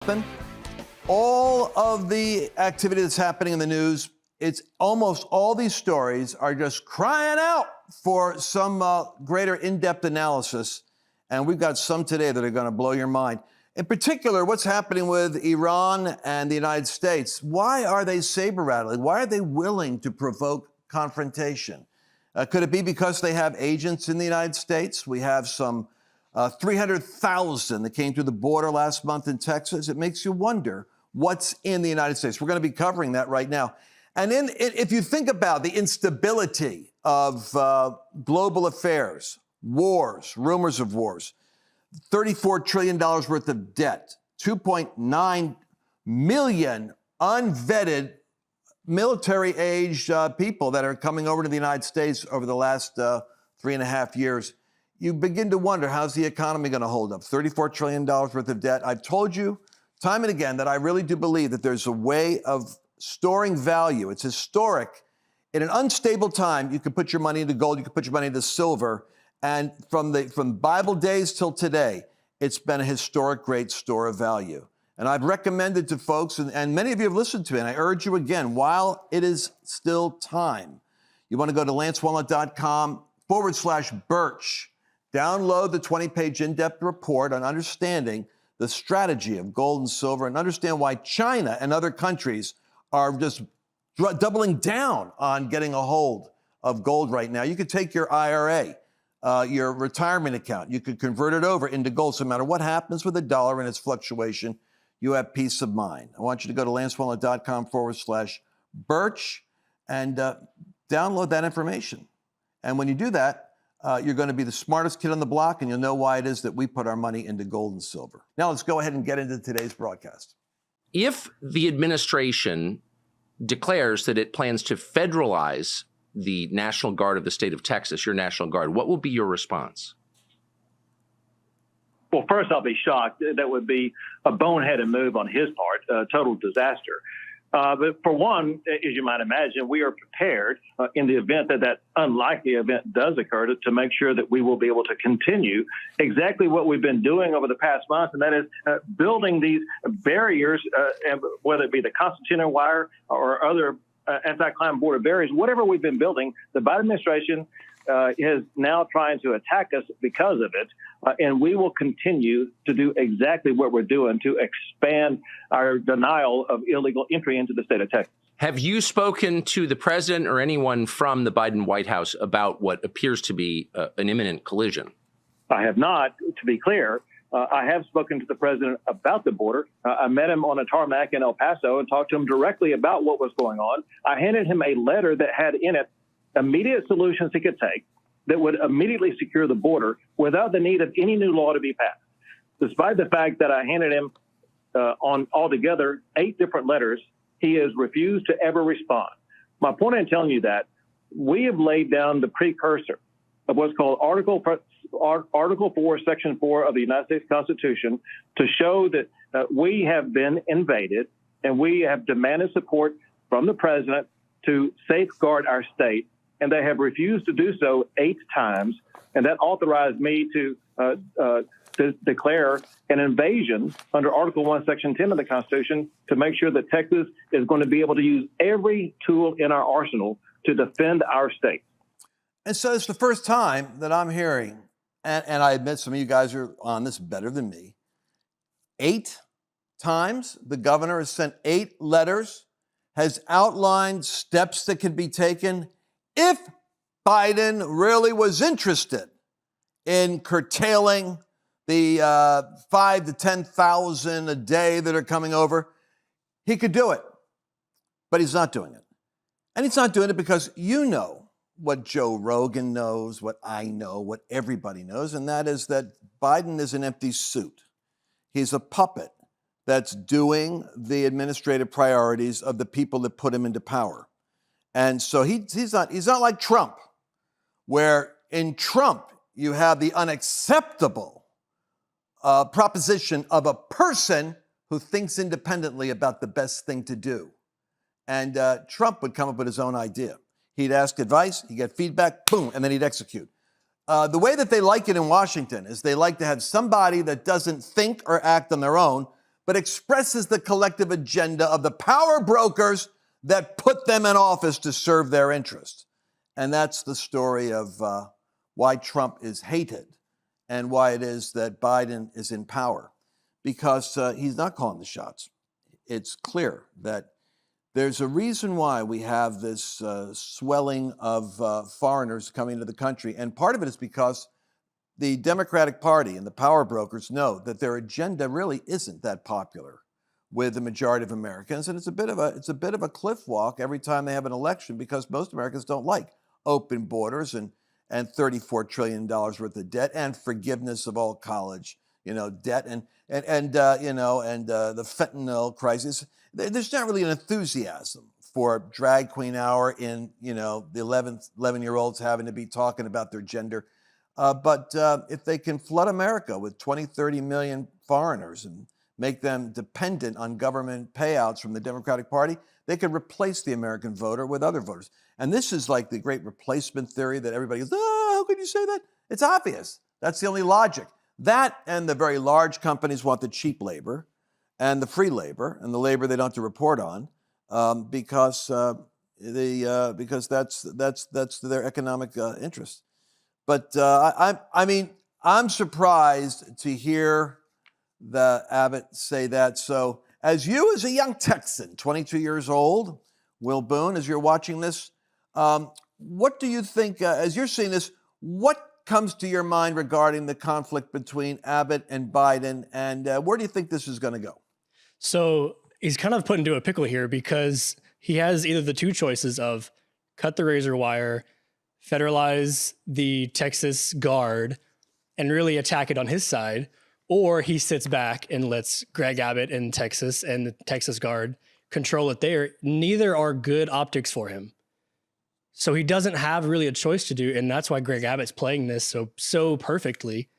something? All of the activity that's happening in the news, it's almost all these stories are just crying out for some greater in-depth analysis. And we've got some today that are going to blow your mind. In particular, what's happening with Iran and the United States? Why are they saber-rattling? Why are they willing to provoke confrontation? Could it be because they have agents in the United States? We have some 300,000 that came through the border last month in Texas. It makes you wonder what's in the United States. We're going to be covering that right now. And if you think about the instability of global affairs, wars, rumors of wars, $34 trillion worth of debt, 2.9 million unvetted military-aged people that are coming over to the United States over the last 3.5 years, you begin to wonder, how's the economy going to hold up? $34 trillion worth of debt. I've told you time and again that I really do believe that there's a way of storing value. It's historic. In an unstable time, you can put your money into gold, you can put your money into silver, and from Bible days till today, it's been a historic great store of value. And I've recommended to folks, and many of you have listened to me, and I urge you again, while it is still time, you want to go to lancewallnau.com/Birch. Download the 20-page in-depth report on understanding the strategy of gold and silver, and understand why China and other countries are just doubling down on getting a hold of gold right now. You could take your IRA, your retirement account, you could convert it over into gold. So no matter what happens with the dollar and its fluctuation, you have peace of mind. I want you to go to lancewallnau.com/Birch and download that information. And when you do that, you're going to be the smartest kid on the block, and you'll know why it is that we put our money into gold and silver. Now let's go ahead and get into today's broadcast. If the administration declares that it plans to federalize the National Guard of the state of Texas, your National Guard, what will be your response? Well, first, I'll be shocked. That would be a boneheaded move on his part, a total disaster. But for one, as you might imagine, we are prepared in the event that unlikely event does occur to make sure that we will be able to continue exactly what we've been doing over the past month, and that is building these barriers, whether it be the concertina wire or other anti-climb border barriers, whatever we've been building. The Biden administration is now trying to attack us because of it, and we will continue to do exactly what we're doing to expand our denial of illegal entry into the state of Texas. Have you spoken to the president or anyone from the Biden White House about what appears to be an imminent collision? I have not, to be clear. I have spoken to the president about the border. I met him on a tarmac in El Paso and talked to him directly about what was going on. I handed him a letter that had in it immediate solutions he could take that would immediately secure the border without the need of any new law to be passed. Despite the fact that I handed him on altogether 8 different letters, he has refused to ever respond. My point in telling you that, we have laid down the precursor of what's called Article 4, Section 4 of the United States Constitution to show that we have been invaded, and we have demanded support from the president to safeguard our state, and they have refused to do so 8 times, and that authorized me to declare an invasion under Article 1, Section 10 of the Constitution to make sure that Texas is going to be able to use every tool in our arsenal to defend our state. And so it's the first time that I'm hearing, and I admit some of you guys are on this better than me, 8 times the governor has sent 8 letters, has outlined steps that could be taken if Biden really was interested in curtailing the 5,000 to 10,000 a day that are coming over. He could do it, but he's not doing it. And he's not doing it because you know what Joe Rogan knows, what I know, what everybody knows, and that is that Biden is an empty suit. He's a puppet that's doing the administrative priorities of the people that put him into power. And so he's not like Trump, where in Trump you have the unacceptable proposition of a person who thinks independently about the best thing to do. And Trump would come up with his own idea. He'd ask advice, he'd get feedback, boom, and then he'd execute. The way that they like it in Washington is they like to have somebody that doesn't think or act on their own, but expresses the collective agenda of the power brokers that put them in office to serve their interests. And that's the story of why Trump is hated and why it is that Biden is in power, because he's not calling the shots. It's clear that there's a reason why we have this swelling of foreigners coming to the country. And part of it is because the Democratic Party and the power brokers know that their agenda really isn't that popular with the majority of Americans. And it's a bit of a cliff walk every time they have an election, because most Americans don't like open borders and $34 trillion worth of debt and forgiveness of all college, debt and the fentanyl crisis. There's not really an enthusiasm for drag queen hour in, the 11-year-olds having to be talking about their gender. But if they can flood America with 20, 30 million foreigners and make them dependent on government payouts from the Democratic Party, they could replace the American voter with other voters. And this is like the great replacement theory that everybody goes, how could you say that? It's obvious. That's the only logic. That and the very large companies want the cheap labor and the free labor and the labor they don't have to report on because that's their economic interest. But I'm surprised to hear the Abbott say that. So as a young Texan, 22 years old, Will Boone, as you're watching this, what do you think, as you're seeing this, what comes to your mind regarding the conflict between Abbott and Biden, and where do you think this is going to go? So he's kind of put into a pickle here because he has either the two choices of cut the razor wire, federalize the Texas Guard, and really attack it on his side, or he sits back and lets Greg Abbott in Texas and the Texas Guard control it there. Neither are good optics for him. So he doesn't have really a choice to do, and that's why Greg Abbott's playing this so perfectly,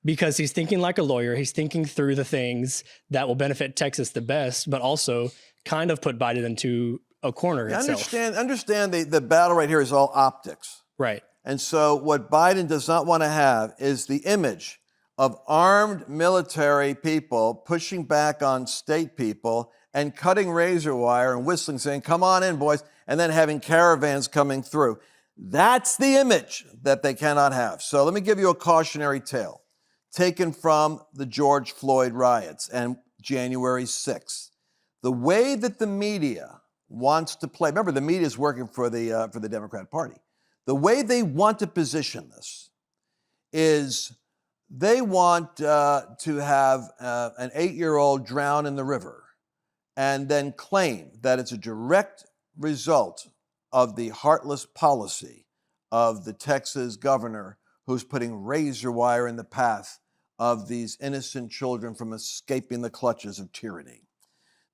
because he's thinking like a lawyer. He's thinking through the things that will benefit Texas the best, but also kind of put Biden into a corner itself. Understand the battle right here is all optics. Right. And so what Biden does not want to have is the image of armed military people pushing back on state people and cutting razor wire and whistling, saying, come on in, boys, and then having caravans coming through. That's the image that they cannot have. So let me give you a cautionary tale taken from the George Floyd riots and January 6th. The way that the media wants to play, remember, the media is working for the Democrat Party. The way they want to position this is they want to have an 8-year-old drown in the river and then claim that it's a direct result of the heartless policy of the Texas governor who's putting razor wire in the path of these innocent children from escaping the clutches of tyranny.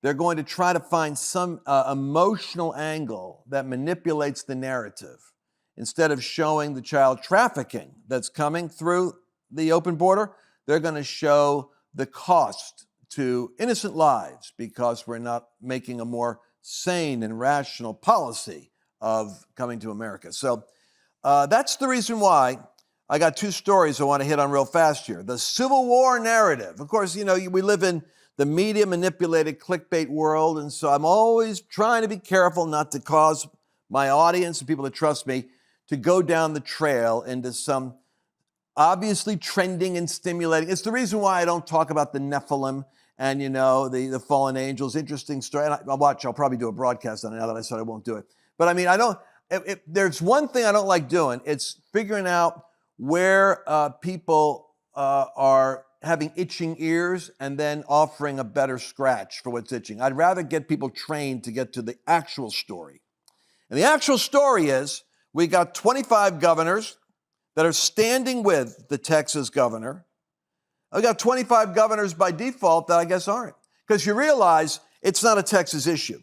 They're going to try to find some emotional angle that manipulates the narrative. Instead of showing the child trafficking that's coming through the open border, they're going to show the cost to innocent lives because we're not making a more sane and rational policy of coming to America. So that's the reason why I got two stories I want to hit on real fast here. The Civil War narrative. Of course, we live in the media-manipulated clickbait world, and so I'm always trying to be careful not to cause my audience and people that trust me to go down the trail into some obviously trending and stimulating. It's the reason why I don't talk about the Nephilim and, the fallen angels. Interesting story. And I'll probably do a broadcast on it now that I said I won't do it. But there's one thing I don't like doing. It's figuring out where people are having itching ears and then offering a better scratch for what's itching. I'd rather get people trained to get to the actual story. And the actual story is we got 25 governors that are standing with the Texas governor. We got 25 governors by default that I guess aren't. Because you realize it's not a Texas issue.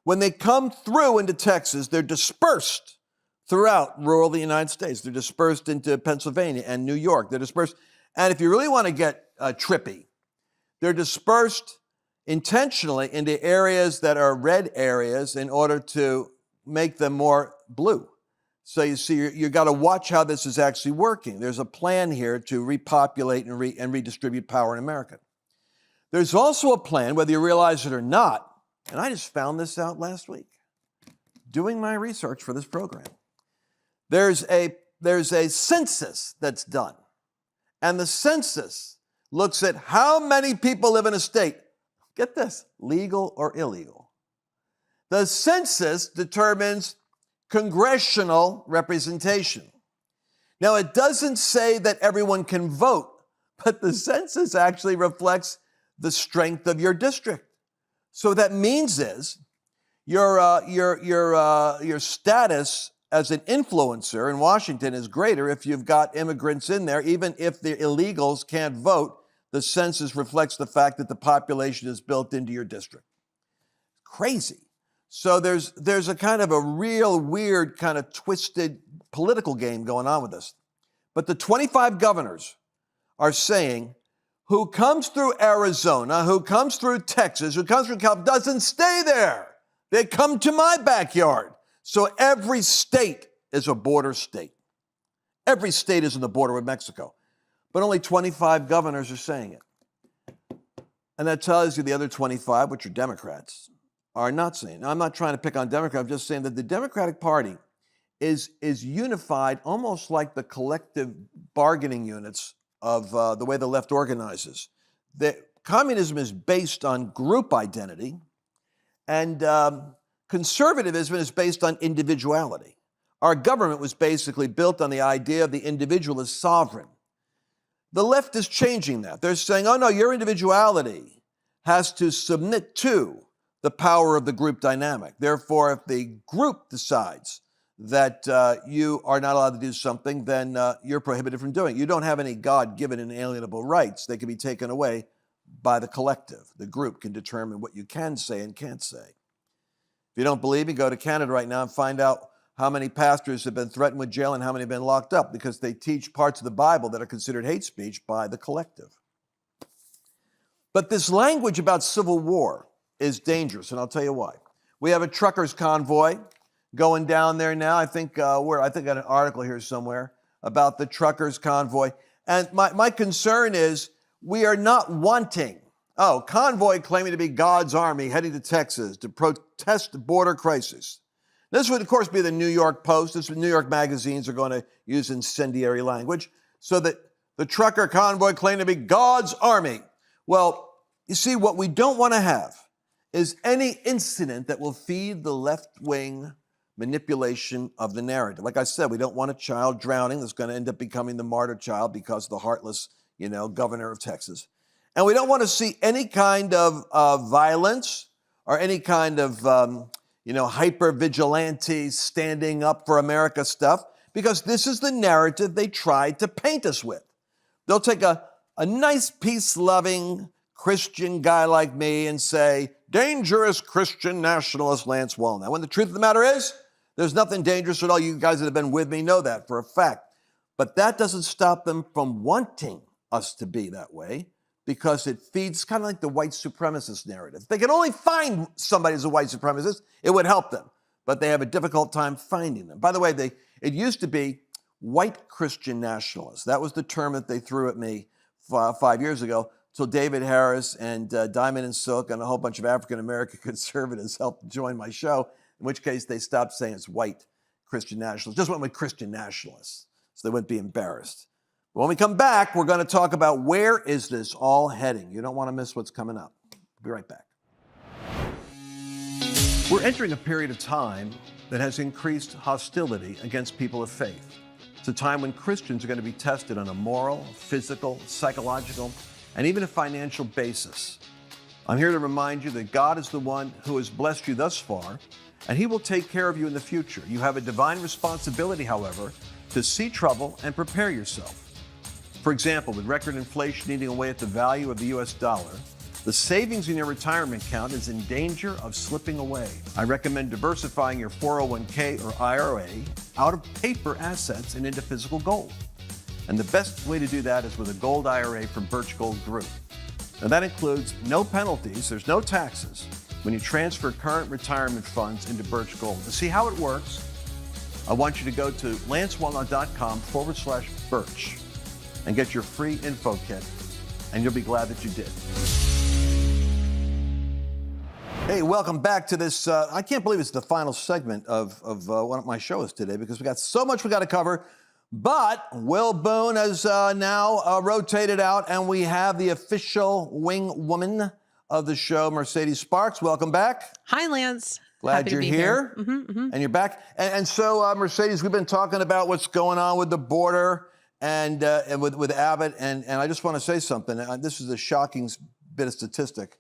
When they come through into Texas, they're dispersed throughout rural United States. They're dispersed into Pennsylvania and New York. They're dispersed. And if you really want to get trippy, they're dispersed intentionally into areas that are red areas in order to make them more blue. So you see, you got to watch how this is actually working. There's a plan here to repopulate and redistribute power in America. There's also a plan, whether you realize it or not, and I just found this out last week, doing my research for this program. There's a census that's done, and the census looks at how many people live in a state. Get this, legal or illegal. The census determines congressional representation. Now, it doesn't say that everyone can vote, but the census actually reflects the strength of your district. So what that means is your status as an influencer in Washington is greater if you've got immigrants in there. Even if the illegals can't vote, the census reflects the fact that the population is built into your district. Crazy. So there's a kind of a real weird kind of twisted political game going on with this. But the 25 governors are saying, who comes through Arizona, who comes through Texas, who comes through California, doesn't stay there. They come to my backyard. So every state is a border state. Every state is on the border with Mexico. But only 25 governors are saying it. And that tells you the other 25, which are Democrats, are not saying it. Now, I'm not trying to pick on Democrats. I'm just saying that the Democratic Party is unified almost like the collective bargaining units of the way the left organizes. Communism is based on group identity, and conservatism is based on individuality. Our government was basically built on the idea of the individual as sovereign. The left is changing that. They're saying, oh no, your individuality has to submit to the power of the group dynamic. Therefore, if the group decides that you are not allowed to do something, then you're prohibited from doing it. You don't have any God-given inalienable rights. They can be taken away by the collective. The group can determine what you can say and can't say. If you don't believe me, go to Canada right now and find out how many pastors have been threatened with jail and how many have been locked up because they teach parts of the Bible that are considered hate speech by the collective. But this language about civil war is dangerous, and I'll tell you why. We have a truckers' convoy going down there now. I think I got an article here somewhere about the truckers' convoy. And my concern is we are not wanting, convoy claiming to be God's army heading to Texas to protest the border crisis. This would, of course, be the New York Post. This New York magazines are going to use incendiary language so that the trucker convoy claimed to be God's army. Well, you see, what we don't want to have is any incident that will feed the left-wing manipulation of the narrative. Like I said, we don't want a child drowning that's going to end up becoming the martyr child because of the heartless, governor of Texas. And we don't want to see any kind of violence or any kind of, hyper-vigilante standing up for America stuff, because this is the narrative they tried to paint us with. They'll take a nice, peace-loving Christian guy like me and say, dangerous Christian nationalist Lance Wallnau. When the truth of the matter is, there's nothing dangerous at all. You guys that have been with me know that for a fact. But that doesn't stop them from wanting us to be that way, because it feeds kind of like the white supremacist narrative. If they could only find somebody as a white supremacist, it would help them. But they have a difficult time finding them. By the way, it used to be white Christian nationalists. That was the term that they threw at me 5 years ago, till David Harris and Diamond and Silk and a whole bunch of African-American conservatives helped join my show, in which case they stopped saying it's white Christian nationalists, just went with Christian nationalists, so they wouldn't be embarrassed. But when we come back, we're going to talk about where is this all heading. You don't want to miss what's coming up. We'll be right back. We're entering a period of time that has increased hostility against people of faith. It's a time when Christians are going to be tested on a moral, physical, psychological, and even a financial basis. I'm here to remind you that God is the one who has blessed you thus far, and He will take care of you in the future. You have a divine responsibility, however, to see trouble and prepare yourself. For example, with record inflation eating away at the value of the U.S. dollar, the savings in your retirement account is in danger of slipping away. I recommend diversifying your 401k or IRA out of paper assets and into physical gold. And the best way to do that is with a gold IRA from Birch Gold Group. Now that includes no penalties, there's no taxes when you transfer current retirement funds into Birch Gold. To see how it works, I want you to go to lancewallnau.com/Birch and get your free info kit, and you'll be glad that you did. Hey, welcome back to this. I can't believe it's the final segment of what my show is today because we got so much we got to cover. But Will Boone has now rotated out, and we have the official wing woman of the show, Mercedes Sparks. Welcome back. Hi, Lance. Glad Happy to you're be here. And you're back. And so, Mercedes, we've been talking about what's going on with the border and with Abbott. And I just want to say something. This is a shocking bit of statistic.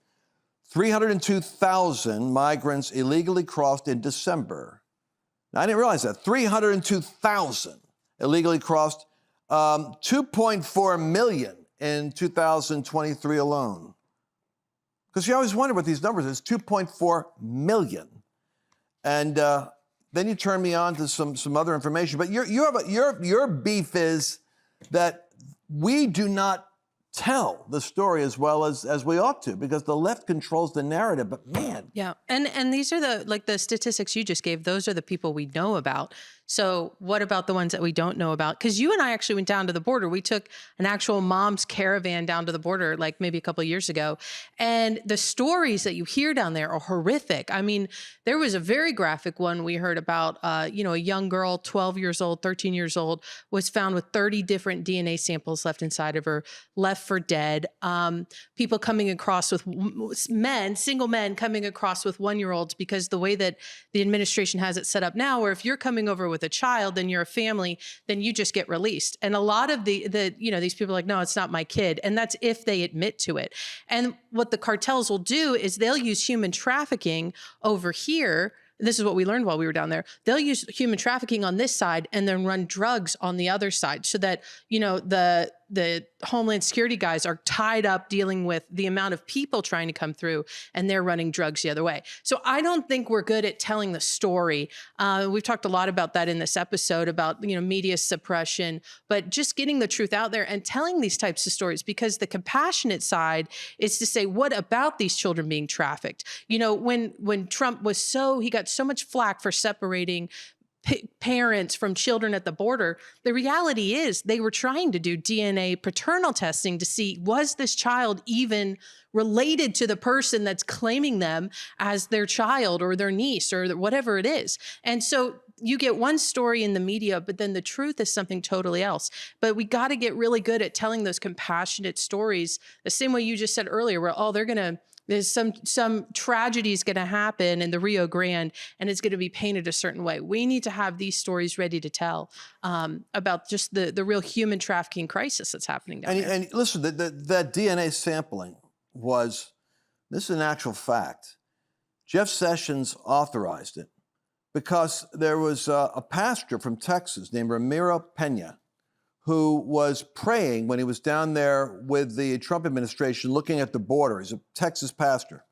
302,000 migrants illegally crossed in December. Now, I didn't realize that. 302,000 illegally crossed, 2.4 million in 2023 alone. Because you always wonder what these numbers is, 2.4 million. And then you turn me on to some other information. But your beef is that we do not tell the story as well as we ought to, because the left controls the narrative. But man. Yeah. And these are the statistics you just gave. Those are the people we know about. So what about the ones that we don't know about? Because you and I actually went down to the border. We took an actual mom's caravan down to the border, like maybe a couple of years ago. And the stories that you hear down there are horrific. I mean, there was a very graphic one we heard about, a young girl, 12 years old, 13 years old, was found with 30 different DNA samples left inside of her, left for dead. People coming across with single men coming across with 1-year-olds, because the way that the administration has it set up now, where if you're coming over with a child, then you're a family, then you just get released. And a lot of these people are like, no, it's not my kid. And that's if they admit to it. And what the cartels will do is they'll use human trafficking over here. This is what we learned while we were down there. They'll use human trafficking on this side and then run drugs on the other side, so that, the Homeland Security guys are tied up dealing with the amount of people trying to come through, and they're running drugs the other way. So I don't think we're good at telling the story. We've talked a lot about that in this episode about, media suppression, but just getting the truth out there and telling these types of stories, because the compassionate side is to say, what about these children being trafficked? When Trump he got so much flack for separating parents from children at the border, the reality is they were trying to do DNA paternal testing to see, was this child even related to the person that's claiming them as their child or their niece or whatever it is. And so you get one story in the media, but then the truth is something totally else. But we got to get really good at telling those compassionate stories, the same way you just said earlier, where, there's some tragedy is going to happen in the Rio Grande, and it's going to be painted a certain way. We need to have these stories ready to tell about just the real human trafficking crisis that's happening down there. And listen, that DNA sampling this is an actual fact. Jeff Sessions authorized it because there was a pastor from Texas named Ramiro Pena, who was praying when he was down there with the Trump administration looking at the border. He's a Texas pastor.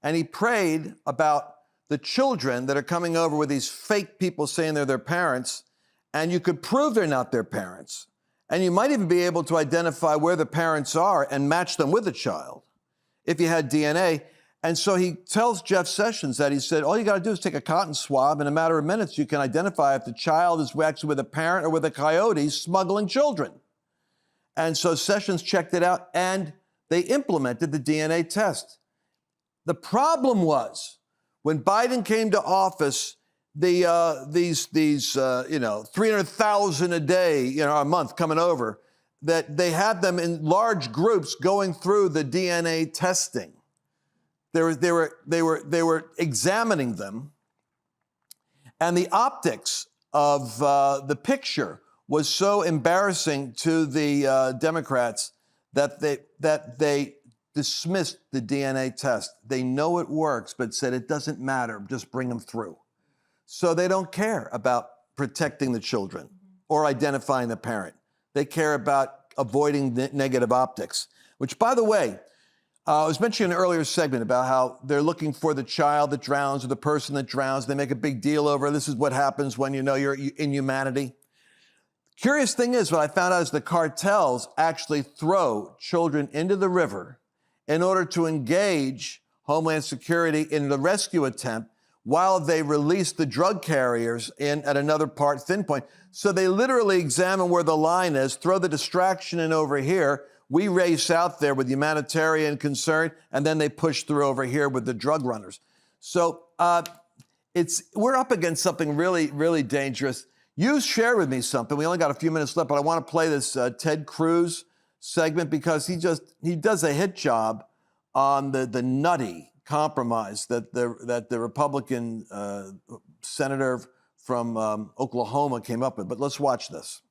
And he prayed about the children that are coming over with these fake people saying they're their parents, and you could prove they're not their parents. And you might even be able to identify where the parents are and match them with the child if you had DNA. And so he tells Jeff Sessions that, he said, all you got to do is take a cotton swab. In a matter of minutes, you can identify if the child is actually with a parent or with a coyote smuggling children. And so Sessions checked it out, and they implemented the DNA test. The problem was, when Biden came to office, these 300,000 a day, a month coming over, that they had them in large groups going through the DNA testing. They were examining them, and the optics of the picture was so embarrassing to the Democrats that they dismissed the DNA test. They know it works, but said it doesn't matter, just bring them through. So they don't care about protecting the children or identifying the parent. They care about avoiding the negative optics, which, by the way, I was mentioning in an earlier segment about how they're looking for the child that drowns or the person that drowns. They make a big deal over, this is what happens when you're inhumanity. Curious thing is, what I found out is the cartels actually throw children into the river in order to engage Homeland Security in the rescue attempt while they release the drug carriers in at another thin point. So they literally examine where the line is, throw the distraction in over here. We race out there with humanitarian concern, and then they push through over here with the drug runners. So we're up against something really, really dangerous. You shared with me something. We only got a few minutes left, but I want to play this Ted Cruz segment because he does a hit job on the nutty compromise that the Republican senator from Oklahoma came up with. But let's watch this.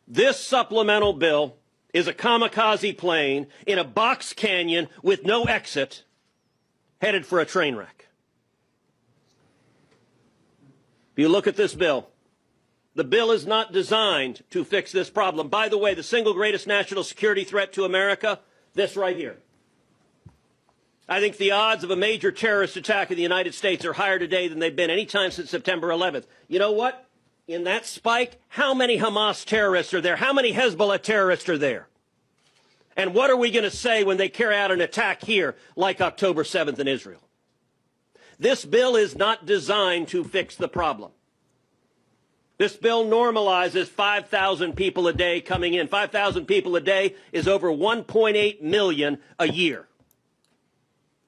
This supplemental bill is a kamikaze plane in a box canyon with no exit, headed for a train wreck. If you look at this bill, the bill is not designed to fix this problem. By the way, the single greatest national security threat to America, this right here. I think the odds of a major terrorist attack in the United States are higher today than they've been any time since September 11th. You know what? In that spike, how many Hamas terrorists are there? How many Hezbollah terrorists are there? And what are we going to say when they carry out an attack here like October 7th in Israel? This bill is not designed to fix the problem. This bill normalizes 5,000 people a day coming in. 5,000 people a day is over 1.8 million a year.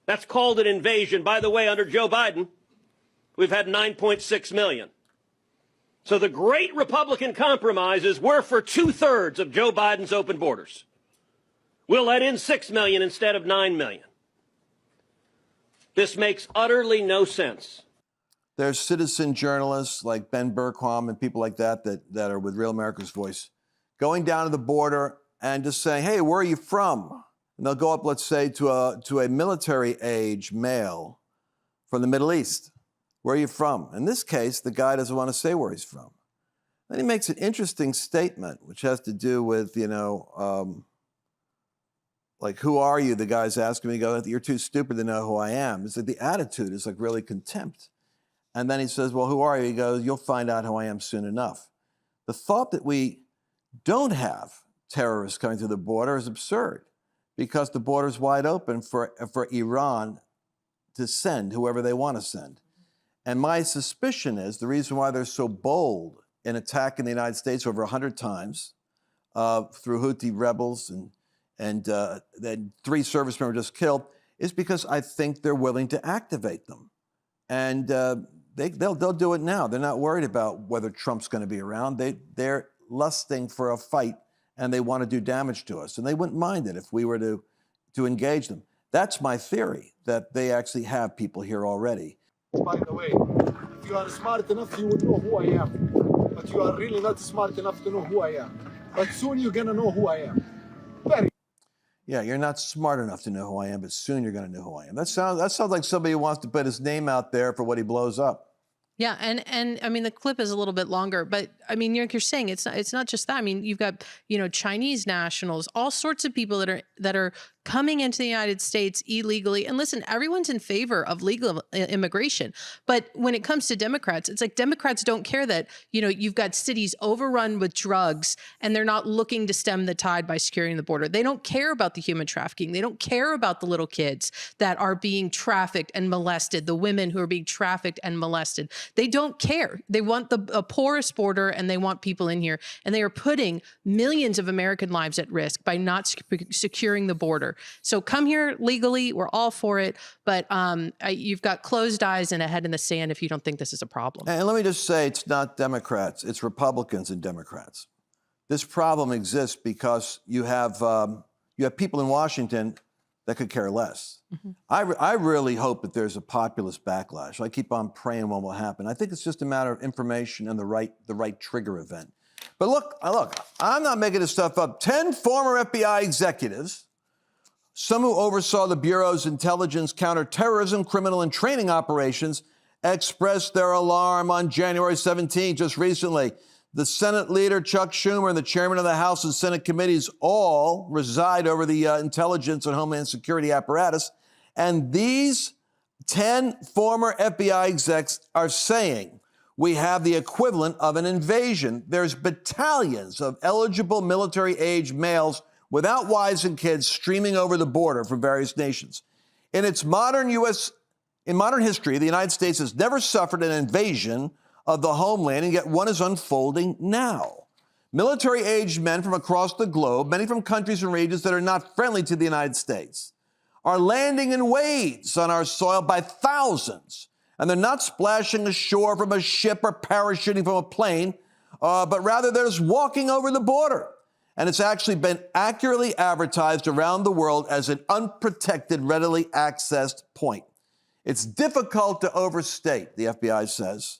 That's called an invasion. By the way, under Joe Biden, we've had 9.6 million. So the great Republican compromise is we're for 2/3 of Joe Biden's open borders. We'll let in 6 million instead of 9 million. This makes utterly no sense. There's citizen journalists like Ben Bergquam and people like that are with Real America's Voice going down to the border and just saying, hey, where are you from? And they'll go up, let's say, to a military age male from the Middle East. Where are you from? In this case, the guy doesn't want to say where he's from. Then he makes an interesting statement, which has to do with, like, who are you? The guy's asking me, he goes, you're too stupid to know who I am. It's like the attitude is like really contempt. And then he says, well, who are you? He goes, you'll find out who I am soon enough. The thought that we don't have terrorists coming through the border is absurd because the border's wide open for Iran to send whoever they want to send. And my suspicion is the reason why they're so bold in attacking the United States over 100 times through Houthi rebels and then 3 service members just killed is because I think they're willing to activate them. And they'll do it now. They're not worried about whether Trump's going to be around. They're lusting for a fight and they want to do damage to us. And they wouldn't mind it if we were to engage them. That's my theory, that they actually have people here already. By the way, if you are smart enough, you will know who I am. But you are really not smart enough to know who I am. But soon you're going to know who I am. Yeah, you're not smart enough to know who I am, but soon you're going to know who I am. That sounds like somebody who wants to put his name out there for what he blows up. Yeah, and I mean the clip is a little bit longer, but I mean you're saying it's not just that. I mean you've got Chinese nationals, all sorts of people that are coming into the United States illegally. And listen, everyone's in favor of legal immigration, but when it comes to Democrats, it's like Democrats don't care that you've got cities overrun with drugs and they're not looking to stem the tide by securing the border. They don't care about the human trafficking. They don't care about the little kids that are being trafficked and molested, the women who are being trafficked and molested. They don't care. They want a porous border and they want people in here. And they are putting millions of American lives at risk by not securing the border. So come here legally. We're all for it. But you've got closed eyes and a head in the sand if you don't think this is a problem. And let me just say, it's not Democrats. It's Republicans and Democrats. This problem exists because you have people in Washington that could care less. Mm-hmm. I really hope that there's a populist backlash. I keep on praying what will happen. I think it's just a matter of information and the right trigger event. But look, I'm not making this stuff up. 10 former FBI executives, some who oversaw the Bureau's intelligence, counterterrorism, criminal, and training operations, expressed their alarm on January 17, just recently. The Senate leader, Chuck Schumer, and the chairman of the House and Senate committees all reside over the intelligence and homeland security apparatus. And these 10 former FBI execs are saying we have the equivalent of an invasion. There's battalions of eligible military-age males without wives and kids streaming over the border from various nations. In modern history, the United States has never suffered an invasion of the homeland, and yet one is unfolding now. Military-aged men from across the globe, many from countries and regions that are not friendly to the United States, are landing in waves on our soil by thousands. And they're not splashing ashore from a ship or parachuting from a plane, but rather they're just walking over the border. And it's actually been accurately advertised around the world as an unprotected, readily accessed point. It's difficult to overstate, the FBI says,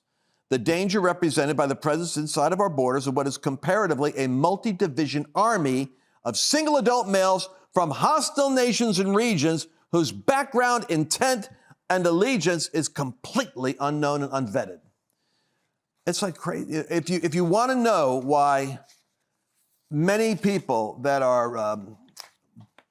the danger represented by the presence inside of our borders of what is comparatively a multi-division army of single adult males from hostile nations and regions whose background, intent, and allegiance is completely unknown and unvetted. It's like crazy. If you want to know why many people that are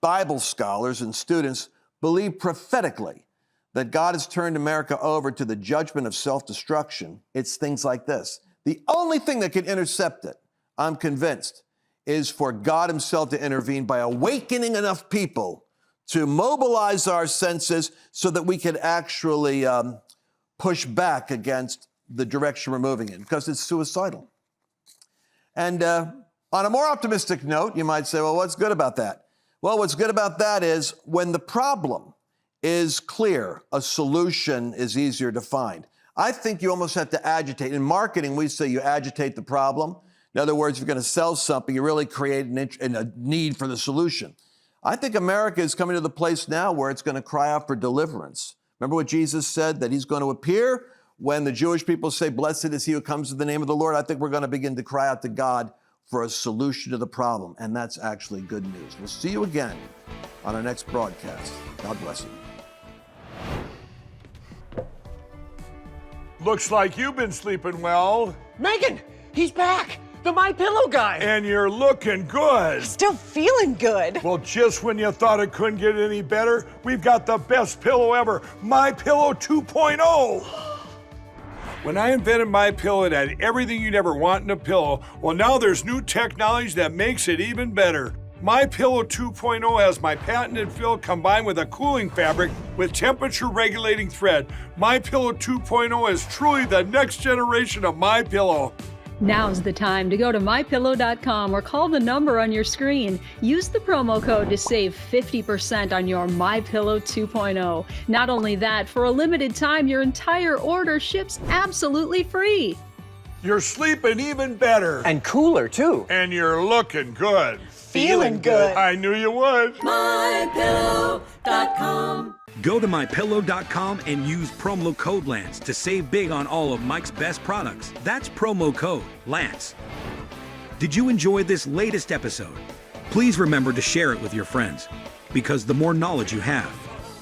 Bible scholars and students believe prophetically that God has turned America over to the judgment of self-destruction, it's things like this. The only thing that can intercept it, I'm convinced, is for God himself to intervene by awakening enough people to mobilize our senses so that we can actually push back against the direction we're moving in, because it's suicidal. And on a more optimistic note, you might say, well, what's good about that? Well, what's good about that is when the problem is clear, a solution is easier to find. I think you almost have to agitate. In marketing, we say you agitate the problem. In other words, if you're going to sell something, you really create a need for the solution. I think America is coming to the place now where it's going to cry out for deliverance. Remember what Jesus said, that he's going to appear when the Jewish people say, blessed is he who comes in the name of the Lord. I think we're going to begin to cry out to God for a solution to the problem, and that's actually good news. We'll see you again on our next broadcast. God bless you. Looks like you've been sleeping well. Megan, he's back. The My Pillow guy. And you're looking good. Still feeling good. Well, just when you thought it couldn't get any better, we've got the best pillow ever, My Pillow 2.0. When I invented My Pillow, it had everything you'd ever want in a pillow. Well, now there's new technology that makes it even better. My Pillow 2.0 has my patented fill combined with a cooling fabric with temperature regulating thread. My Pillow 2.0 is truly the next generation of My Pillow. Now's the time to go to mypillow.com or call the number on your screen. Use the promo code to save 50% on your My Pillow 2.0. Not only that, for a limited time, your entire order ships absolutely free. You're sleeping even better. And cooler, too. And you're looking good. Feeling good. I knew you would. mypillow.com. Go to mypillow.com and use promo code Lance to save big on all of Mike's best products. That's promo code Lance. Did you enjoy this latest episode? Please remember to share it with your friends, because the more knowledge you have,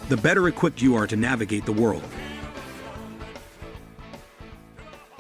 the better equipped you are to navigate the world.